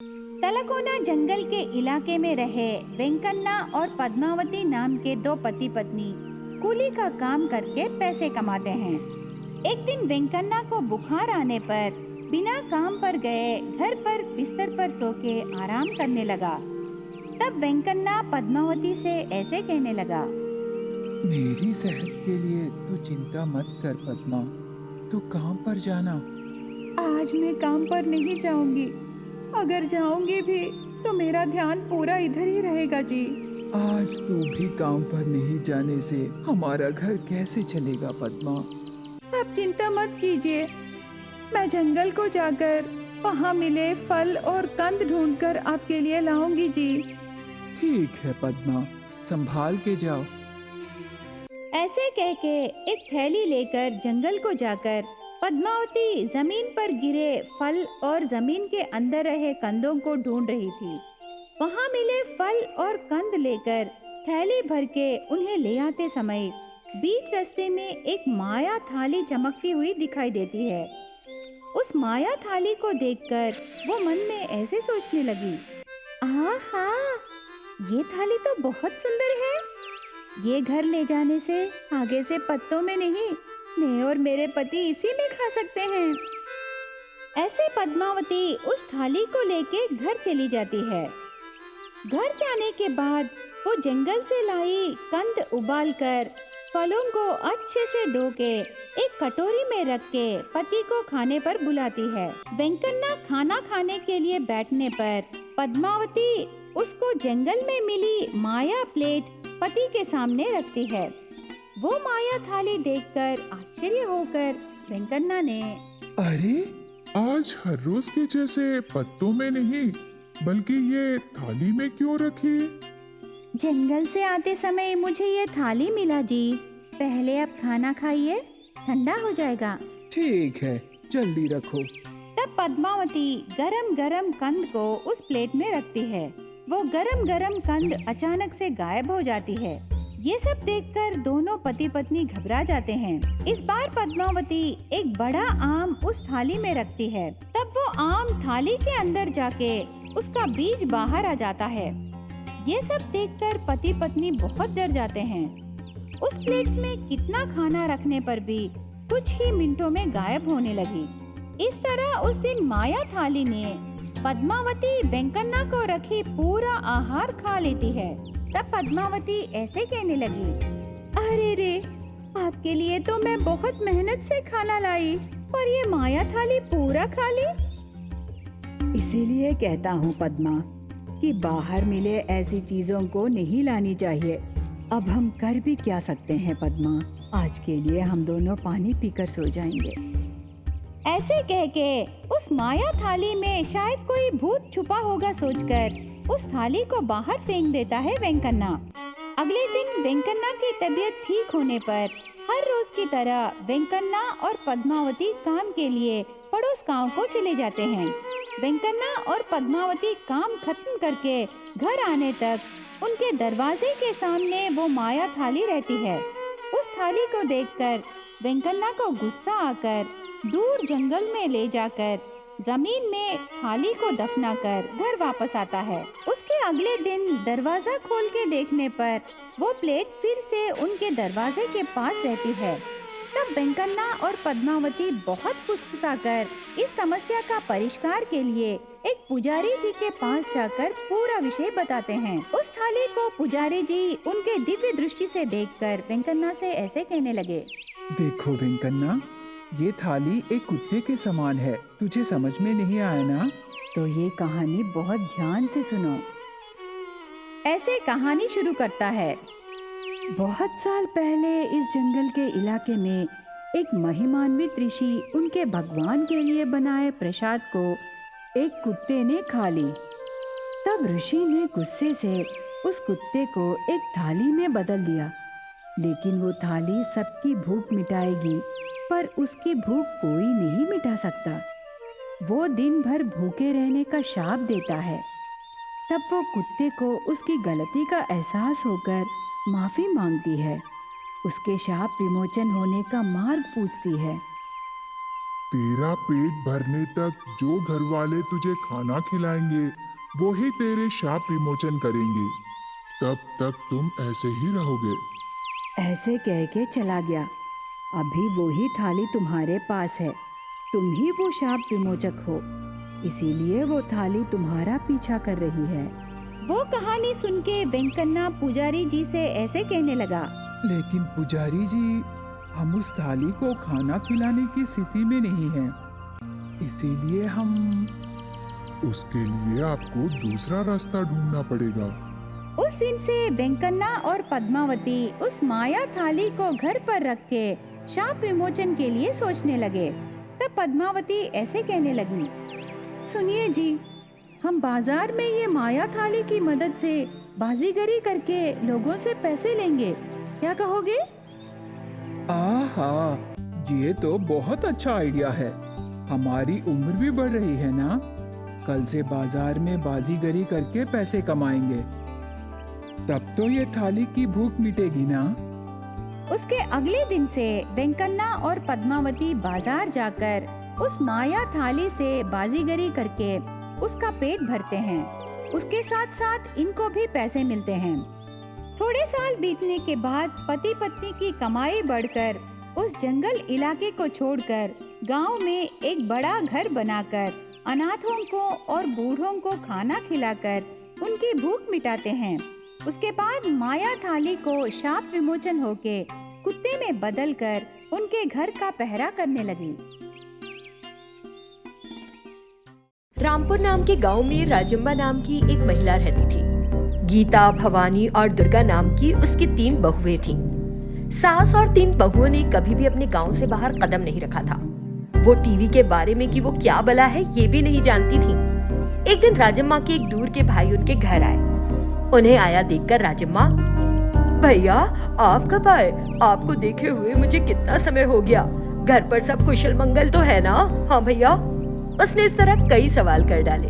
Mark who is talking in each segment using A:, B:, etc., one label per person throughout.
A: तलकोना जंगल के इलाके में रहे वेंकन्ना और पद्मावती नाम के दो पति पत्नी कूली का काम करके पैसे कमाते हैं। एक दिन वेंकन्ना को बुखार आने पर बिना काम पर गए घर पर बिस्तर पर सो के आराम करने लगा। तब वेंकन्ना पद्मावती से ऐसे कहने लगा।
B: मेरी सेहत के लिए तू चिंता मत कर पद्मा, तू काम पर जाना।
A: आज मैं काम पर नहीं जाऊंगी। अगर जाऊंगी भी तो मेरा ध्यान पूरा इधर ही रहेगा जी।
B: आज तू भी काम पर नहीं जाने से हमारा घर कैसे चलेगा पद्मा?
A: आप चिंता मत कीजिए, मैं जंगल को जाकर वहाँ मिले फल और कंद ढूंढकर आपके लिए लाऊंगी जी।
B: ठीक है पद्मा, संभाल के जाओ।
A: ऐसे कह के एक थैली लेकर जंगल को जाकर पद्मावती जमीन पर गिरे फल और जमीन के अंदर रहे कंदों को ढूंढ रही थी। वहाँ मिले फल और कंद लेकर थैली भर के उन्हें ले आते समय बीच रास्ते में एक माया थाली चमकती हुई दिखाई देती है। उस माया थाली को देखकर वो मन में ऐसे सोचने लगी, आहा, ये थाली तो बहुत सुंदर है। ये घर ले जाने से आगे से पत्तों में नहीं, मैं और मेरे पति इसी में खा सकते हैं। ऐसे पद्मावती उस थाली को लेके घर चली जाती है। घर जाने के बाद वो जंगल से लाई कंद उबालकर फलों को अच्छे से धो के एक कटोरी में रख के पति को खाने पर बुलाती है। वेंकन्ना खाना खाने के लिए बैठने पर पद्मावती उसको जंगल में मिली माया प्लेट पति के सामने रखती है। वो माया थाली देखकर आश्चर्य होकर वेंकन्ना ने,
C: अरे, आज हर रोज के जैसे पत्तों में नहीं बल्कि ये थाली में क्यों रखी?
A: जंगल से आते समय मुझे ये थाली मिला जी। पहले आप खाना खाइए, ठंडा हो जाएगा।
B: ठीक है, जल्दी रखो।
A: तब पद्मावती गरम गरम कंद को उस प्लेट में रखती है। वो गरम गरम कंद अचानक से गायब हो जाती है। ये सब देखकर दोनों पति पत्नी घबरा जाते हैं। इस बार पद्मावती एक बड़ा आम उस थाली में रखती है। तब वो आम थाली के अंदर जाके उसका बीज बाहर आ जाता है। ये सब देखकर पति पत्नी बहुत डर जाते हैं। उस प्लेट में कितना खाना रखने पर भी कुछ ही मिनटों में गायब होने लगी। इस तरह उस दिन माया थाली ने पद्मावती वेंकन्ना को रखी पूरा आहार खा लेती है। तब पद्मावती ऐसे कहने लगी, अरे रे, आपके लिए तो मैं बहुत मेहनत से खाना लाई और ये माया थाली पूरा खा ली।
D: इसीलिए कहता हूँ पद्मा कि बाहर मिले ऐसी चीजों को नहीं लानी चाहिए। अब हम कर भी क्या सकते हैं पद्मा? आज के लिए हम दोनों पानी पीकर सो जाएंगे।
A: ऐसे कह के उस माया थाली में शायद कोई भूत छुपा होगा सोचकर उस थाली को बाहर फेंक देता है वेंकन्ना। अगले दिन वेंकन्ना की तबीयत ठीक होने पर हर रोज की तरह वेंकन्ना और पद्मावती काम के लिए पड़ोस गांव को चले जाते हैं। वेंकन्ना और पद्मावती काम खत्म करके घर आने तक उनके दरवाजे के सामने वो माया थाली रहती है। उस थाली को देखकर वेंकन्ना को गुस्सा आकर दूर जंगल में ले जाकर जमीन में थाली को दफनाकर घर वापस आता है। उसके अगले दिन दरवाजा खोल के देखने पर वो प्लेट फिर से उनके दरवाजे के पास रहती है। तब वेंकन्ना और पद्मावती बहुत फुसफुसाकर इस समस्या का परिष्कार के लिए एक पुजारी जी के पास जाकर पूरा विषय बताते हैं। उस थाली को पुजारी जी उनके दिव्य दृष्टि से देखकर वेंकन्ना से ऐसे कहने लगे,
B: देखो वेंकन्ना, ये थाली एक कुत्ते के समान है। तुझे समझ में नहीं आया ना?
D: तो ये कहानी बहुत ध्यान से सुनो।
A: ऐसे कहानी शुरू करता है।
D: बहुत साल पहले इस जंगल के इलाके में एक महिमान्वित ऋषि उनके भगवान के लिए बनाए प्रसाद को एक कुत्ते ने खा ली। तब ऋषि ने गुस्से से उस कुत्ते को एक थाली में बदल दिया। लेकिन वो थाली सबकी भूख मिटाएगी, पर उसकी भूख कोई नहीं मिटा सकता। वो दिन भर भूखे रहने का शाप देता है। तब वो कुत्ते को उसकी गलती का एहसास होकर माफी मांगती है। उसके शाप विमोचन होने का मार्ग पूछती है।
C: तेरा पेट भरने तक जो घर वाले तुझे खाना खिलाएंगे वो ही तेरे शाप विमोचन करेंगे। तब तक तुम ऐसे ही रहोगे।
D: ऐसे कह के चला गया। अभी वो ही थाली तुम्हारे पास है, तुम ही वो शाप विमोचक हो, इसीलिए वो थाली तुम्हारा पीछा कर रही है।
A: वो कहानी सुन के वेंकन्ना पुजारी जी से ऐसे कहने लगा।
B: लेकिन पुजारी जी, हम उस थाली को खाना खिलाने की स्थिति में नहीं हैं, इसीलिए हम
C: उसके लिए आपको दूसरा रास्ता ढूंढना पड़ेगा।
A: उस दिन से वेंकन्ना और पद्मावती उस माया थाली को घर पर रख के शाप विमोचन के लिए सोचने लगे। तब पद्मावती ऐसे कहने लगी, सुनिए जी, हम बाजार में ये माया थाली की मदद से बाजीगरी करके लोगों से पैसे लेंगे, क्या कहोगे?
B: आहा, ये तो बहुत अच्छा आइडिया है। हमारी उम्र भी बढ़ रही है ना, कल से बाजार में बाजीगरी करके पैसे कमाएंगे, तब तो ये थाली की भूख मिटेगी ना।
A: उसके अगले दिन से वेंकन्ना और पद्मावती बाजार जाकर उस माया थाली से बाजीगरी करके उसका पेट भरते हैं। उसके साथ साथ इनको भी पैसे मिलते हैं। थोड़े साल बीतने के बाद पति पत्नी की कमाई बढ़कर उस जंगल इलाके को छोड़कर गांव में एक बड़ा घर बनाकर अनाथों को और बूढ़ों को खाना खिलाकर उनकी भूख मिटाते हैं। उसके बाद माया थाली को शाप विमोचन होके कुत्ते में बदलकर उनके घर का पहरा करने लगी।
E: रामपुर नाम के गांव में राजम्मा नाम की एक महिला रहती थी। गीता, भवानी और दुर्गा नाम की उसकी 3 बहुएं थीं। सास और 3 बहुओं ने कभी भी अपने गांव से बाहर कदम नहीं रखा था। वो टीवी के बारे में कि वो क्या बला है ये भी नहीं जानती थी। एक दिन राजम्मा के एक दूर के भाई उनके घर आए। उन्हें आया देखकर राजम्मा, भैया आप कब आए? आपको देखे हुए मुझे कितना समय हो गया। घर पर सब कुशल मंगल तो है ना? हाँ भैया। उसने इस तरह कई सवाल कर डाले।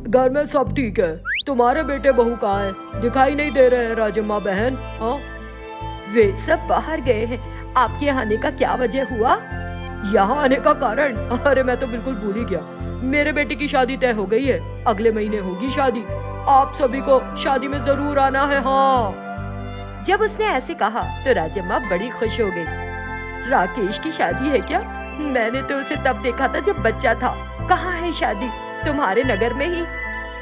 E: घर में सब ठीक है, तुम्हारे बेटे बहू कहाँ हैं? दिखाई नहीं दे रहे हैं राजम्मा बहन। हाँ, वे सब बाहर गए हैं। आपके आने का क्या वजह हुआ? यहाँ आने का कारण? अरे मैं तो बिल्कुल भूल ही गया। मेरे बेटे की शादी तय हो गई है, अगले महीने होगी शादी। आप सभी को शादी में जरूर आना है। हाँ। जब उसने ऐसे कहा तो राजम्मा बड़ी खुश हो गई। राकेश की शादी है क्या? मैंने तो उसे तब देखा था जब बच्चा था। कहाँ है शादी? तुम्हारे नगर में ही?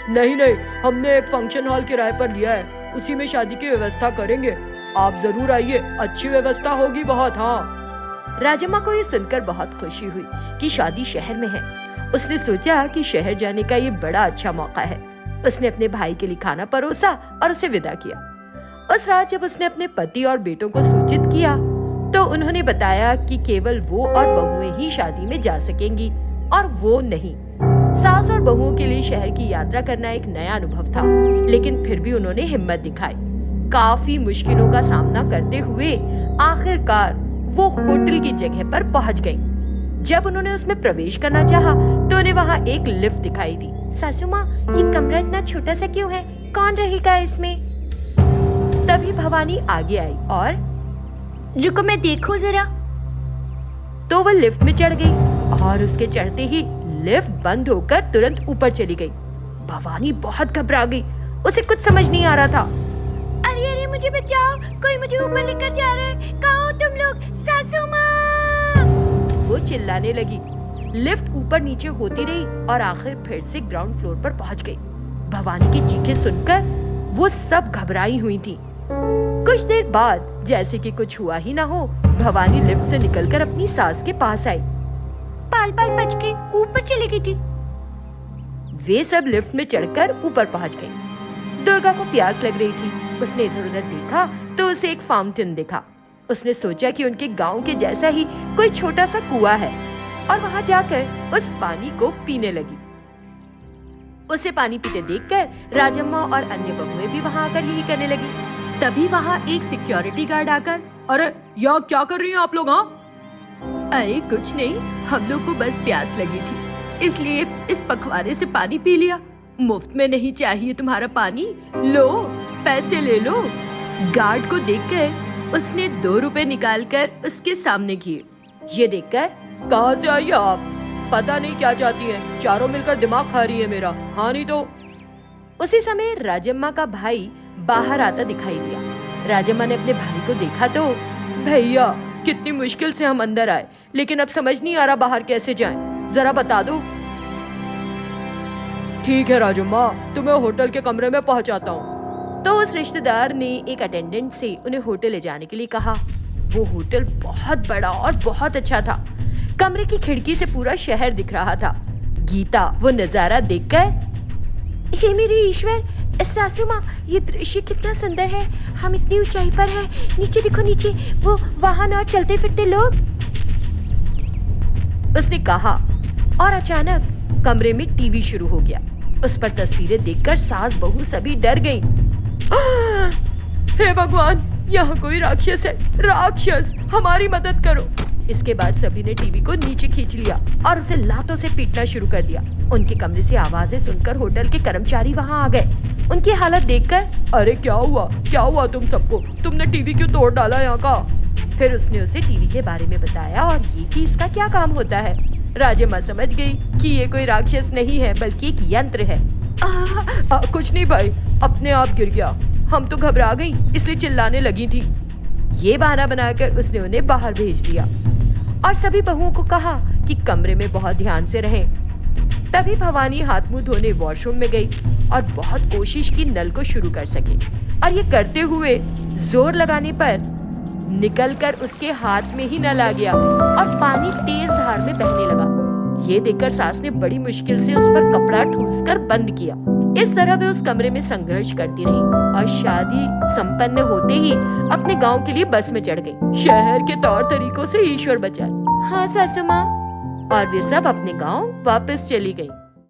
E: नहीं नहीं, हमने एक फंक्शन हॉल किराए पर लिया है, उसी में शादी की व्यवस्था करेंगे। आप जरूर आइए, अच्छी व्यवस्था होगी बहुत। हाँ। राजम्मा को ये सुनकर बहुत खुशी हुई कि शादी शहर में है। उसने सोचा कि शहर जाने का ये बड़ा अच्छा मौका है। उसने अपने भाई के लिए खाना परोसा और उसे विदा किया। उस रात जब उसने अपने पति और बेटों को सूचित किया तो उन्होंने बताया कि केवल वो और बहुएं ही शादी में जा सकेंगी और वो नहीं। सास और बहुओं के लिए शहर की यात्रा करना एक नया अनुभव था, लेकिन फिर भी उन्होंने हिम्मत दिखाई। काफी मुश्किलों का सामना करते हुए आखिरकार वो होटल की जगह पर पहुंच गईं। जब उन्होंने उसमें प्रवेश करना चाहा तो उन्हें वहाँ एक लिफ्ट दिखाई दी। सासू माँ, ये कमरा इतना छोटा सा क्यों है? कौन रहेगा इसमें? तभी भवानी आगे आई और रुको मैं देखूं जरा। तो वो लिफ्ट में चढ़ गई और उसके चढ़ते ही लिफ्ट बंद होकर तुरंत ऊपर चली गई। भवानी बहुत घबरा गई, उसे कुछ समझ नहीं आ रहा था। अरे अरे मुझे बचाओ, कोई मुझे ऊपर लेकर जा रहा है, कहाँ हो तुम लोग? सासू माँ! वो चिल्लाने लगी। लिफ्ट ऊपर नीचे होती रही और आखिर फिर से ग्राउंड फ्लोर पर पहुंच गई। भवानी की चीखें सुनकर वो सब घबराई हुई थी। कुछ देर बाद जैसे कि कुछ हुआ ही ना हो, भवानी लिफ्ट से निकलकर अपनी सास के पास आई। पाल पाल बच के ऊपर चली गई थी। वे सब लिफ्ट में चढ़कर ऊपर पहुंच गईं। दुर्गा को प्यास लग रही थी। उसने इधर उधर देखा तो उसे एक फाउंटेन दिखा। उसने सोचा कि उनके गांव के जैसा ही कोई छोटा सा कुआं है और वहां जाकर उस पानी को पीने लगी। उसे पानी पीते देखकर राजम्मा और अन्य बहुएं भी वहां आकर यही करने लगी। तभी वहां एक सिक्योरिटी गार्ड आकर, अरे यहाँ क्या कर रही हैं आप लोग? हाँ, अरे कुछ नहीं, हम लोग को बस प्यास लगी थी, इसलिए इस पखवाड़े से पानी पी लिया। मुफ्त में नहीं चाहिए तुम्हारा पानी, लो पैसे ले लो। गार्ड को देखकर उसने 2 रुपए निकालकर उसके सामने किए। ये देखकर कहाँ से आई आप? पता नहीं क्या चाहती हैं, चारों मिलकर दिमाग खा रही है मेरा। हाँ नहीं तो। उसी समय राजम्मा का भाई बाहर आता दिखाई दिया। राजम्मा ने अपने भाई को देखा तो, भैया कितनी मुश्किल से हम अंदर आए, लेकिन अब समझ नहीं आ रहा बाहर कैसे जाएं, जरा बता दो। ठीक है राजम्मा, तुम्हें होटल के कमरे में पहुंचाता हूँ। तो उस रिश्तेदार ने एक अटेंडेंट से उन्हें होटल ले जाने के लिए कहा। वो होटल बहुत बड़ा और बहुत अच्छा था। कमरे की खिड़की से पूरा शहर दिख रहा था। गीता वो नजारा देखकर, हे मेरे ईश्वर, सासू माँ, ये दृश्य कितना सुंदर है। हम इतनी ऊंचाई पर हैं, नीचे देखो, नीचे वो वाहन और चलते फिरते लोग, उसने कहा। और अचानक कमरे में टीवी शुरू हो गया। उस पर तस्वीरें देखकर सास बहू सभी डर गईं। हे भगवान, यहाँ कोई राक्षस है, राक्षस, हमारी मदद करो। इसके बाद सभी ने टीवी को नीचे खींच लिया और उसे लातों से पीटना शुरू कर दिया। उनके कमरे से आवाजें सुनकर होटल के कर्मचारी वहां आ गए। उनकी हालत देखकर, अरे क्या हुआ तुम सबको? तुमने टीवी क्यों तोड़ डाला यहाँ का? फिर उसने उसे टीवी के बारे में बताया और ये कि इसका क्या काम होता है। राजम्मा समझ गई कि ये कोई राक्षस नहीं है बल्कि एक यंत्र है। कुछ नहीं भाई, अपने आप गिर गया, हम तो घबरा गई इसलिए चिल्लाने लगी थी। ये बहाना बनाकर उसने उन्हें बाहर भेज दिया और सभी बहुओं को कहा कि कमरे में बहुत ध्यान से रहें। तभी भवानी हाथ मुंह धोने वॉशरूम में गई और बहुत कोशिश की नल को शुरू कर सके, और ये करते हुए जोर लगाने पर निकलकर उसके हाथ में ही नल आ गया और पानी तेज धार में बहने लगा। ये देखकर सास ने बड़ी मुश्किल से उस पर कपड़ा ठूंसकर बंद किया। इस तरह वे उस कमरे में संघर्ष करती रही और शादी संपन्न होते ही अपने गांव के लिए बस में चढ़ गई। शहर के तौर तरीकों से ईश्वर बचाए। हाँ सासू माँ। और वे सब अपने गांव वापस चली गई।